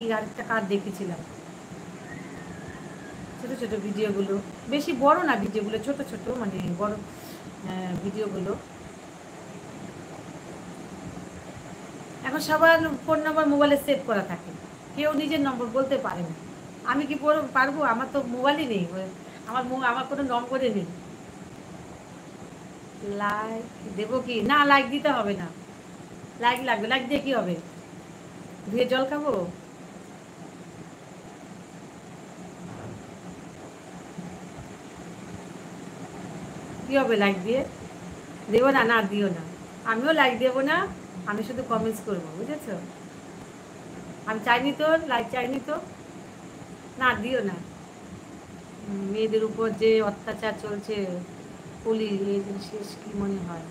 আরেকটা কার দেখেছিলাম, ছোট ছোট ভিডিওগুলো, বেশি বড় না ভিডিওগুলো, ছোট ছোট মানে বড় ভিডিওগুলো। এখন সবার ফোন নাম্বার মোবাইলে সেভ করা থাকে, কেউ নিজের নম্বর বলতে পারে না। আমি কি পারবো? আমার তো মোবাইলই নেই, আমার কোনো নম্বরে নেই। লাইক দেবো কি না? লাইক দিতে হবে না, লাইক লাগবে? লাইক দিয়ে কি হবে? ধুয়ে জল খাবো? কি হবে লাইক দিয়ে? দেবো না? না দিও না, আমিও লাইক দেবো না, আমি শুধু কমেন্টস করবো, বুঝেছো? আমি চাইনি তো, লাইক চাইনি তো, না দিও না। মেয়েদের উপর যে অত্যাচার চলছে, কলি এই শেষ কি মনে হয়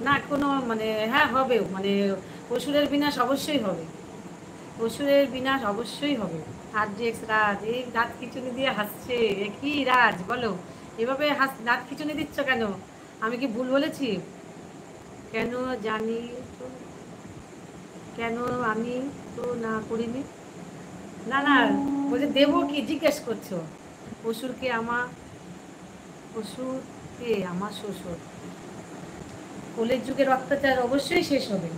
না কোনো মানে, হ্যাঁ হবে মানে, অসুরের বিনাশ অবশ্যই হবে, অসুরের বিনাশ অবশ্যই হবে। আর যে রাজ এই দাঁত খিচুনি দিয়ে হাসছে, এ কি রাজ বলো? এভাবে দাঁত খিচুনি দিচ্ছ কেন? আমি কি ভুল বলেছি? কেন জানি তো, কেন আমি তো না করিনি। না না, বলছে দেবো কি জিজ্ঞেস করছো? অসুরকে আমার, অসুরকে আমার শ্বশুর, কলির যুগের অত্যাচার অবশ্যই শেষ হবে।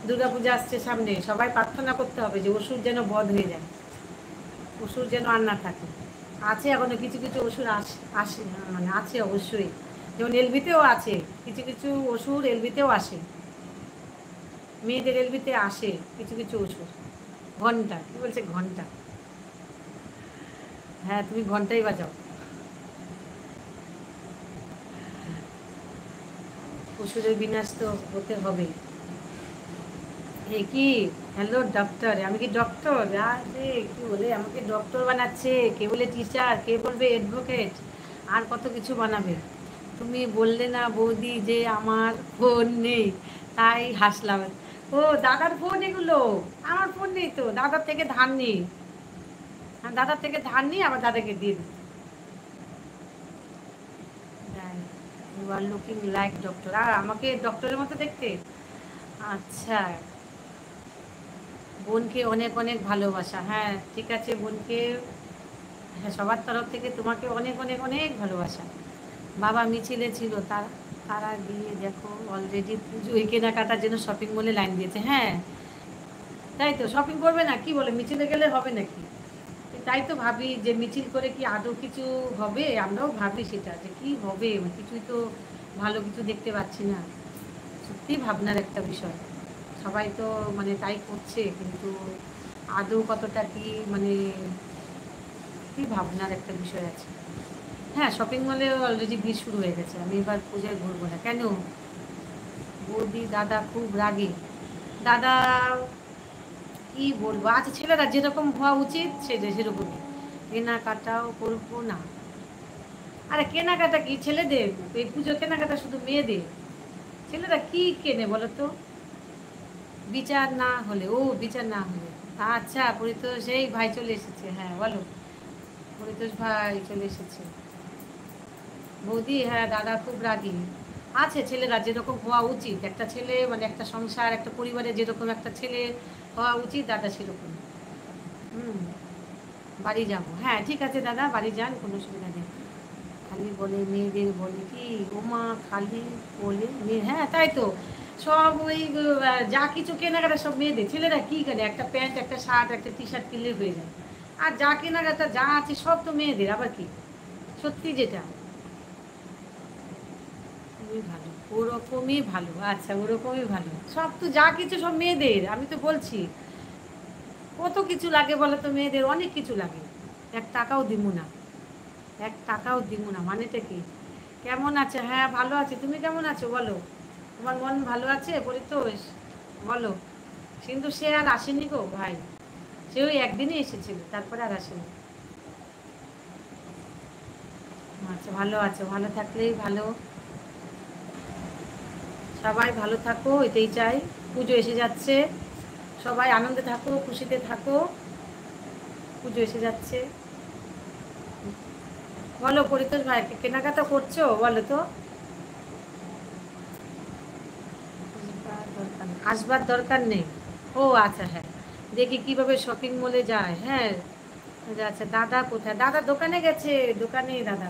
দুর্গাপূজা আসছে সামনে, সবাই প্রার্থনা করতে হবে যে অসুর যেন বধ হয়ে যায়, অসুর যেন আর না থাকে। আছে এখনো কিছু কিছু অসুর আসে, মানে আছে অবশ্যই, যেমন এলবিতেও আছে কিছু কিছু অসুর, এলবিতেও আসে, মেয়েদের এলবিতে আসে কিছু কিছু অসুর। ঘন্টা কি বলছে? ঘন্টা, হ্যাঁ তুমি ঘন্টাই বাজাও। অসুরের বিনাশ তো হতে হবেই। এ কি? হ্যালো ডক্টর, আমি কি ডক্টর? আরে কি বলে আমাকে ডক্টর বানাচ্ছে, কে বলে টিচার, কে বলবে অ্যাডভোকেট, আর কত কিছু বানাবে। তুমি বললে না বৌদি যে আমার ফোন নেই, তাই হাসলাম। ও দাদার ফোন এগুলো, আমার ফোন নেই তো, দাদার থেকে ধার নিই, আমি দাদার থেকে ধার নিই আবার দাদাকে দিয়ে দিই। You are looking like doctor, আর আমাকে ডক্টরের মতো দেখতে। আচ্ছা, বোনকে অনেক অনেক ভালোবাসা, হ্যাঁ ঠিক আছে বোনকে, হ্যাঁ সবার তরফ থেকে তোমাকে অনেক অনেক অনেক ভালোবাসা। বাবা মিছিলে ছিল, তারা গিয়ে দেখো অলরেডি পুজো এই কেনাকাটার জন্য শপিং মলে লাইন দিয়েছে। হ্যাঁ তাই তো, শপিং করবে না কি বলে, মিছিলে গেলে হবে নাকি? তাই তো ভাবি যে মিছিল করে কি আদৌ কিছু হবে, আমরাও ভাবি সেটা যে কি হবে, কিছুই তো ভালো কিছু দেখতে পাচ্ছি না। সত্যি ভাবনার একটা বিষয়, সবাই তো মানে তাই করছে, কিন্তু আদৌ কতটা কি মানে, কি ভাবনার একটা বিষয় আছে। হ্যাঁ শপিং মলে অলরেডি ভিড় শুরু হয়ে গেছে, আমি এবার পূজায় ঘুরবো না কেন? বৌদি দাদা খুব রাগে, দাদা কি বলবো, আচ্ছা ছেলেরা যেরকম হওয়া উচিত সেরকমই, কেনাকাটাও করবো না। আরে কেনাকাটা কি ছেলেদের? এই পুজো কেনাকাটা শুধু মেয়েদের, ছেলেরা কি কেনে বলো তো? বিচার না হলে, ও বিচার না হলে, আচ্ছা পরিতোষ এই ভাই চলে এসেছে, হ্যাঁ বলো, পরিতোষ ভাই চলে এসেছে। বৌদি হ্যাঁ দাদা খুব রাগী, আছে ছেলেরা যেরকম হওয়া উচিত, একটা ছেলে মানে একটা সংসার একটা পরিবারে যেরকম একটা ছেলে হওয়া উচিত, দাদা সেরকম। হুম, বাড়ি যাবো, হ্যাঁ ঠিক আছে দাদা বাড়ি যান, কোনো অসুবিধা নেই। খালি বলে মেয়েদের বলে কি, ওমা খালি বলে মেয়ে, হ্যাঁ তাই তো, সব ওই যা কিছু কেনাকাটা সব মেয়েদের, ছেলেরা কি কেনে, একটা প্যান্ট একটা শার্ট একটা টি শার্ট কিনলে হয়ে যায়, আর যা কেনাকাটা যা আছে সব তো মেয়েদের, আবার কি, সত্যি যেটা। খুবই ভালো, ওরকমই ভালো, আচ্ছা ওরকমই ভালো, সব তো যা কিছু সব মেয়েদের, আমি তো বলছি কত কিছু লাগে বলো তো, মেয়েদের অনেক কিছু লাগে, এক টাকাও দিমু না, এক টাকাও দিমু না, মানেটা কি? কেমন আছে? হ্যাঁ ভালো আছে, তুমি কেমন আছো বলো? তোমার মন ভালো আছে পরিতোষ? বলো। কিন্তু সে আর আসেনি গো ভাই, সে ওই একদিনই এসেছিল, তারপরে আর আসেনি। আচ্ছা ভালো আছে, ভালো থাকলেই ভালো, সবাই ভালো থাকো এটাই চাই। পুজো এসে যাচ্ছে, সবাই আনন্দে থাকো খুশিতে থাকো, পুজো এসে যাচ্ছে। বলো পরিতোষ ভাই, কেনাকাটা করছো বলো তো? আসবার দরকার নেই, ও আচ্ছা হ্যাঁ, দেখি কিভাবে শপিং মলে যায়। হ্যাঁ, আচ্ছা দাদা কোথায়? দাদা দোকানে গেছে, দোকানেই দাদা।